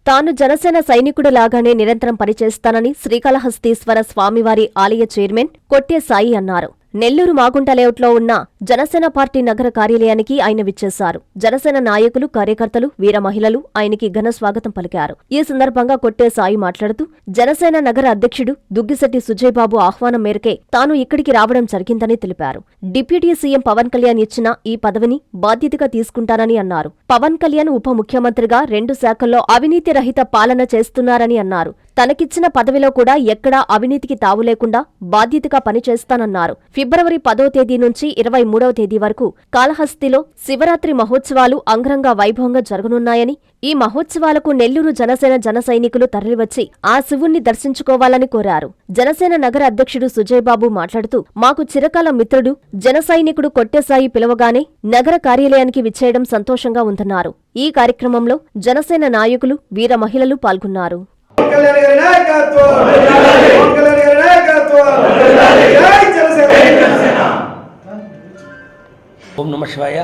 తాను జనసేన సైనికుడు లాగానే నిరంతరం పనిచేస్తానని శ్రీకాళహస్తీశ్వర స్వామివారి ఆలయ చైర్మన్ కొట్టె సాయి అన్నారు. నెల్లూరు మాగుంట లేఅవుట్లో ఉన్న జనసేన పార్టీ నగర కార్యాలయానికి ఆయన విచ్చేశారు. జనసేన నాయకులు, కార్యకర్తలు, వీర మహిళలు ఆయనకి ఘన స్వాగతం పలికారు. ఈ సందర్భంగా కొట్టె సాయి మాట్లాడుతూ జనసేన నగర అధ్యక్షుడు దుగ్గిశెట్టి సుజయబాబు ఆహ్వానం మేరకే తాను ఇక్కడికి రావడం జరిగిందని తెలిపారు. డిప్యూటీ సీఎం పవన్ కళ్యాణ్ ఇచ్చిన ఈ పదవిని బాధ్యతగా తీసుకుంటానని అన్నారు. పవన్ కళ్యాణ్ ఉప ముఖ్యమంత్రిగా 2 శాఖల్లో అవినీతి రహిత పాలన చేస్తున్నారని అన్నారు. తనకిచ్చిన పదవిలో కూడా ఎక్కడా అవినీతికి తావు లేకుండా బాధ్యతగా పనిచేస్తానన్నారు. ఫిబ్రవరి 10వ తేదీ నుంచి 23వ తేదీ వరకు కాళహస్తిలో శివరాత్రి మహోత్సవాలు అంగరంగ వైభవంగా జరగనున్నాయని, ఈ మహోత్సవాలకు నెల్లూరు జనసేన జన సైనికులు తరలివచ్చి ఆ శివుణ్ణి దర్శించుకోవాలని కోరారు. జనసేన నగర అధ్యక్షుడు సుజయబాబు మాట్లాడుతూ, మాకు చిరకాల మిత్రుడు జన సైనికుడు కొట్టెసాయి పిలవగానే నగర కార్యాలయానికి విచ్చేయడం సంతోషంగా ఉందన్నారు. ఈ కార్యక్రమంలో జనసేన నాయకులు, వీర మహిళలు పాల్గొన్నారు. ఓం నమ శివాయ.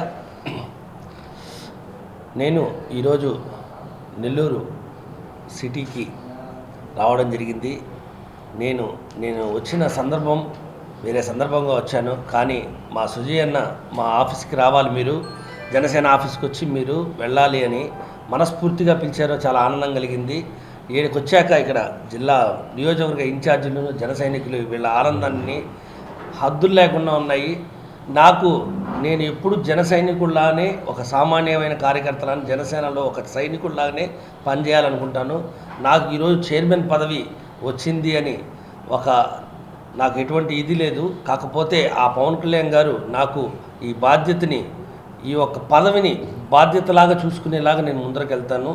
నేను ఈరోజు నెల్లూరు సిటీకి రావడం జరిగింది. నేను వచ్చిన సందర్భం వేరే సందర్భంగా వచ్చాను. కానీ మా సుజయ్ అన్న మా ఆఫీస్కి రావాలి, మీరు జనసేన ఆఫీస్కి వచ్చి మీరు వెళ్ళాలి అని మనస్ఫూర్తిగా పిలిచారో చాలా ఆనందం కలిగింది. ఈయనకు వచ్చాక ఇక్కడ జిల్లా నియోజకవర్గ ఇన్ఛార్జీలు, జన సైనికులు వీళ్ళ ఆనందాన్ని హద్దులు లేకుండా ఉన్నాయి. నేను ఎప్పుడు జన సైనికుల్లానే, ఒక సామాన్యమైన కార్యకర్తలను జనసేనలో ఒక సైనికుల్లాగానే పనిచేయాలనుకుంటాను. నాకు ఈరోజు చైర్మన్ పదవి వచ్చింది అని నాకు ఎటువంటి ఇది లేదు. కాకపోతే ఆ పవన్ కళ్యాణ్ గారు నాకు ఈ బాధ్యతని, ఈ యొక్క పదవిని బాధ్యతలాగా చూసుకునేలాగా నేను ముందరకెళ్తాను.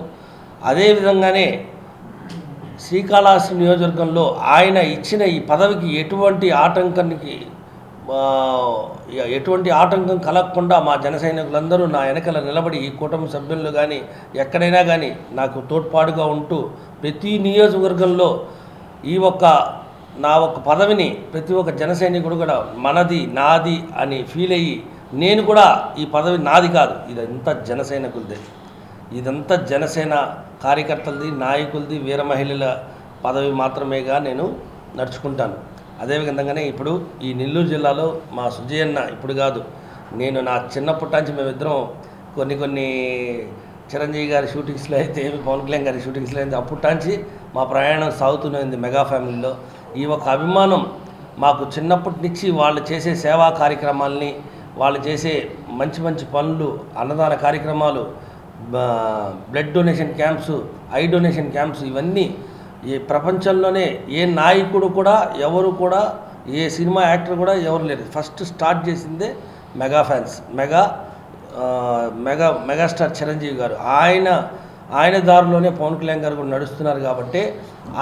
అదేవిధంగానే శ్రీకాళహస్తి నియోజకవర్గంలో ఆయన ఇచ్చిన ఈ పదవికి ఎటువంటి ఆటంకం కలగకుండా మా జన సైనికులందరూ నా వెనకల నిలబడి, ఈ కుటుంబ సభ్యులు కానీ ఎక్కడైనా కానీ నాకు తోడ్పాటుగా ఉంటూ ప్రతి నియోజకవర్గంలో నా ఒక్క పదవిని ప్రతి ఒక్క జన సైనికుడు కూడా మనది, నాది అని ఫీల్ అయ్యి, నేను కూడా ఈ పదవి నాది కాదు, ఇదంతా జన సైనికులదే, ఇదంతా జనసేన కార్యకర్తలది, నాయకులది, వీర మహిళల పదవి మాత్రమేగా నేను నడుచుకుంటాను. అదేవిధంగానే ఇప్పుడు ఈ నెల్లూరు జిల్లాలో మా సుజయ్ అన్న ఇప్పుడు కాదు, నేను నా చిన్నప్పటి నుంచి మేమిద్దరం కొన్ని చిరంజీవి గారి షూటింగ్స్లో అయితే, పవన్ కళ్యాణ్ గారి షూటింగ్స్లో అయితే అప్పటి నుంచి మా ప్రయాణం సాగుతున్నది మెగా ఫ్యామిలీలో. ఈ ఒక అభిమానం మాకు చిన్నప్పటి నుంచి వాళ్ళు చేసే సేవా కార్యక్రమాలని, వాళ్ళు చేసే మంచి మంచి పనులు, అన్నదాన కార్యక్రమాలు, blood donation camps, eye donation camps, ఇవన్నీ ఈ ప్రపంచంలోనే ఏ నాయకుడు కూడా, ఎవరు కూడా, ఏ సినిమా యాక్టర్ కూడా ఎవరు లేరు. ఫస్ట్ స్టార్ట్ చేసిందే మెగాస్టార్ చిరంజీవి గారు. ఆయన దారిలోనే పవన్ కళ్యాణ్ గారు కూడా నడుస్తున్నారు. కాబట్టి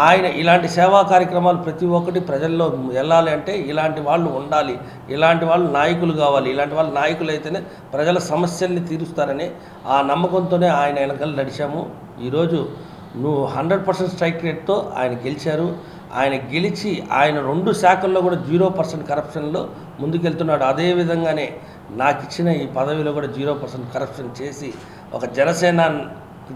ఆయన ఇలాంటి సేవా కార్యక్రమాలు ప్రతి ఒక్కటి ప్రజల్లో వెళ్ళాలి అంటే ఇలాంటి వాళ్ళు ఉండాలి, ఇలాంటి వాళ్ళు నాయకులు కావాలి, ఇలాంటి వాళ్ళు నాయకులు అయితేనే ప్రజల సమస్యల్ని తీరుస్తారని ఆ నమ్మకంతోనే ఆయన వెనకాల నడిచాము. ఈరోజు 100% స్ట్రైక్ రేట్తో ఆయన గెలిచారు. ఆయన గెలిచి ఆయన 2 శాఖల్లో కూడా 0% కరప్షన్లో ముందుకెళ్తున్నాడు. అదేవిధంగానే నాకు ఇచ్చిన ఈ పదవిలో కూడా 0% కరప్షన్ చేసి ఒక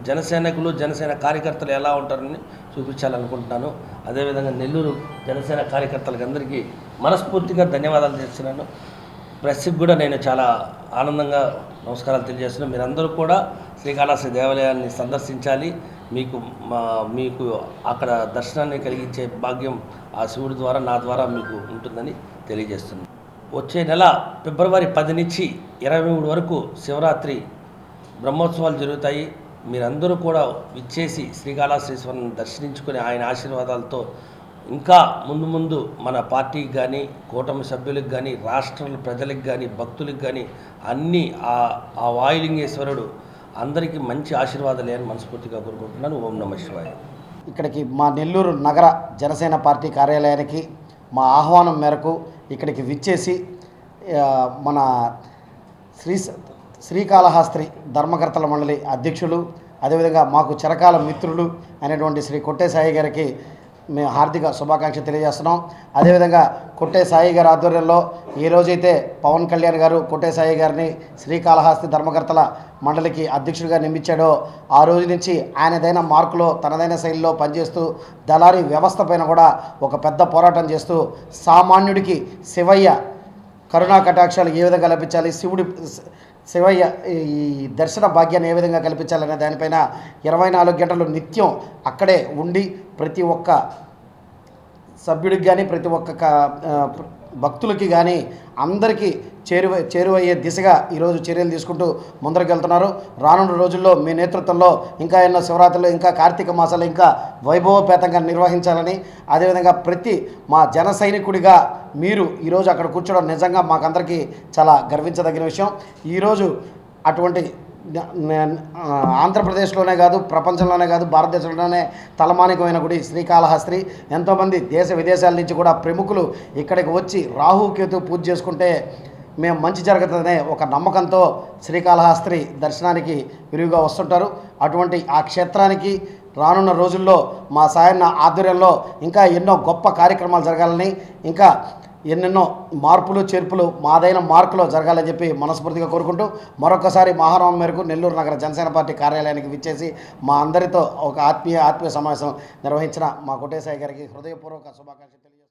జనసేనకులు, జనసేన కార్యకర్తలు ఎలా ఉంటారని చూపించాలనుకుంటున్నాను. అదేవిధంగా నెల్లూరు జనసేన కార్యకర్తలకు అందరికీ మనస్ఫూర్తిగా ధన్యవాదాలు చేస్తున్నాను. ప్రెస్కి కూడా నేను చాలా ఆనందంగా నమస్కారాలు తెలియజేస్తున్నాను. మీరందరూ కూడా శ్రీకాళహస్తి దేవాలయాన్ని సందర్శించాలి. మీకు అక్కడ దర్శనాన్ని కలిగించే భాగ్యం ఆ శివుడి ద్వారా, నా ద్వారా మీకు ఉంటుందని తెలియజేస్తున్నాను. వచ్చే నెల ఫిబ్రవరి 10 నుంచి 23 వరకు శివరాత్రి బ్రహ్మోత్సవాలు జరుగుతాయి. మీరందరూ కూడా విచ్చేసి శ్రీకాళహస్తీశ్వరుని దర్శించుకొని ఆయన ఆశీర్వాదాలతో ఇంకా ముందు మన పార్టీకి కానీ, కూటమి సభ్యులకు కానీ, రాష్ట్ర ప్రజలకు కానీ, భక్తులకు కానీ అన్నీ ఆ వాయులింగేశ్వరుడు అందరికీ మంచి ఆశీర్వాదాలు అని మనస్ఫూర్తిగా కోరుకుంటున్నాను. ఓం నమ శివాయ. ఇక్కడికి మా నెల్లూరు నగర జనసేన పార్టీ కార్యాలయానికి మా ఆహ్వానం మేరకు ఇక్కడికి విచ్చేసి మన శ్రీకాళహస్తి ధర్మకర్తల మండలి అధ్యక్షులు, అదేవిధంగా మాకు చిరకాల మిత్రులు అయినటువంటి శ్రీ కొట్టెసాయి గారికి మేము హార్దిక శుభాకాంక్షలు తెలియజేస్తున్నాం. అదేవిధంగా కొట్టే సాయి గారి ఆధ్వర్యంలో ఏ రోజైతే పవన్ కళ్యాణ్ గారు కొట్టే సాయి గారిని శ్రీకాళహస్తి ధర్మకర్తల మండలికి అధ్యక్షుడిగా నియమించాడో ఆ రోజు నుంచి ఆయనదైన మార్కులో తనదైన శైలిలో పనిచేస్తూ దళారీ వ్యవస్థ పైన కూడా ఒక పెద్ద పోరాటం చేస్తూ సామాన్యుడికి శివయ్య కరుణా కటాక్షాలు ఏ విధంగా కల్పించాలి, శివయ్య ఈ దర్శన భాగ్యాన్ని ఏ విధంగా కల్పించాలనే దానిపైన 24 గంటలు నిత్యం అక్కడే ఉండి ప్రతి ఒక్క సభ్యుడికి కానీ ప్రతి ఒక్క భక్తులకి కానీ అందరికీ చేరువయ్యే దిశగా ఈరోజు చర్యలు తీసుకుంటూ ముందరికి వెళ్తున్నారు. రానున్న రోజుల్లో మీ నేతృత్వంలో ఇంకా ఎన్నో శివరాత్రులు, ఇంకా కార్తీక మాసాలు ఇంకా వైభవపేతంగా నిర్వహించాలని, అదేవిధంగా ప్రతి మా జన సైనికుడిగా మీరు ఈరోజు అక్కడ కూర్చోవడం నిజంగా మాకందరికీ చాలా గర్వించదగిన విషయం. ఈరోజు అటువంటి ఆంధ్రప్రదేశ్లోనే కాదు, ప్రపంచంలోనే కాదు, భారతదేశంలోనే తలమానికమైన గుడి శ్రీకాళహస్తి. ఎంతోమంది దేశ విదేశాల నుంచి కూడా ప్రముఖులు ఇక్కడికి వచ్చి రాహుకేతు పూజ చేసుకుంటే మేము మంచి జరుగుతుందనే ఒక నమ్మకంతో శ్రీకాళహస్తి దర్శనానికి విరివిగా వస్తుంటారు. అటువంటి ఆ క్షేత్రానికి రానున్న రోజుల్లో మా సాయన్న ఆధ్వర్యంలో ఇంకా ఎన్నో గొప్ప కార్యక్రమాలు జరగాలని, ఇంకా ఎన్నెన్నో మార్పులు చేర్పులు మాదైన మార్కులో జరగాలని చెప్పి మనస్ఫూర్తిగా కోరుకుంటూ మరొకసారి మహానామం మేరకు నెల్లూరు నగర జనసేన పార్టీ కార్యాలయానికి విచ్చేసి మా అందరితో ఒక ఆత్మీయ సమావేశం నిర్వహించిన మా కొట్టేసాయి గారికి హృదయపూర్వక శుభాకాంక్షలు తెలియజేస్తున్నాను.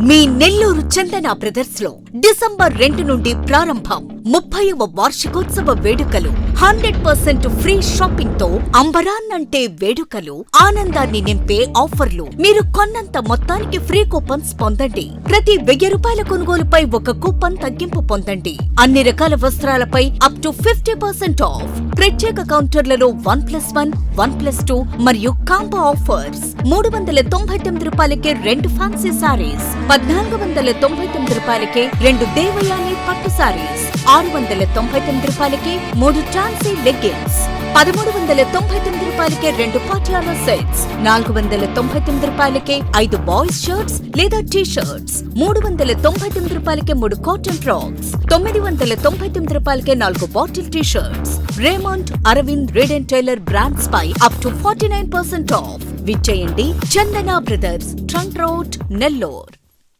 మీ నెల్లూరు చందన బ్రదర్స్ లో డిసెంబర్ 2 నుండి ప్రారంభం 30వ వార్షికోత్సవ వేడుకలు. 100% ఫ్రీ షాపింగ్ తో అంబరాన్నంటే వేడుకలు, ఆనందాన్ని నింపే ఆఫర్లు. మీరు కొన్నంత మొత్తానికి ఫ్రీ కూపన్స్ పొందండి. ప్రతి 1000 రూపాయల కొనుగోలుపై ఒక కూపన్ తగ్గింపు పొందండి. అన్ని రకాల వస్త్రాలపై అప్ టు 50% ఆఫ్. ప్రత్యేక కౌంటర్లలో 1+1, 1+2 మరియు కాంబో ఆఫర్స్. 399 రూపాయలకే 2 ఫ్యాన్సీ సారీస్, 1499 రూపాయలకే 2 దేవయాని పట్టు సారీస్, 699 రూపాయలకి 3 ట్రాన్సీ లెగ్గిన్స్, 1399 రూపాయలకే 2 పాటియాలా సెట్స్, 499 రూపాయలకే 5 బాయ్స్ షర్ట్స్ లేదా టీ షర్ట్స్, 399 రూపాయలకే 3 కాటన్ ఫ్రాక్స్, 999 రూపాయలకే 4 bottle T shirts. Raymond, Arvind, Reid and Taylor brands పై అప్ టు 49% ఆఫ్. విచ్చేయండి Chandana brothers, trunk road, Nellore.